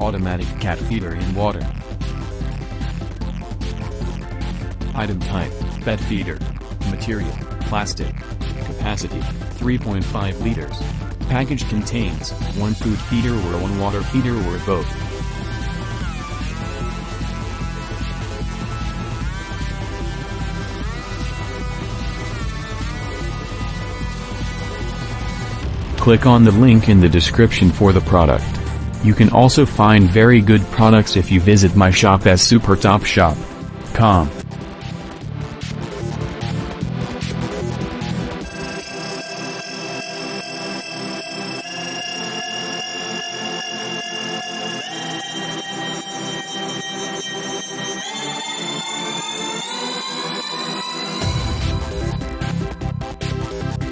Automatic cat feeder in water. Item type, pet feeder. Material, plastic. Capacity, 3.5 liters. Package contains, 1 food feeder or 1 water feeder or both. Click on the link in the description for the product. You can also find very good products if you visit my shop as supertopshop.com.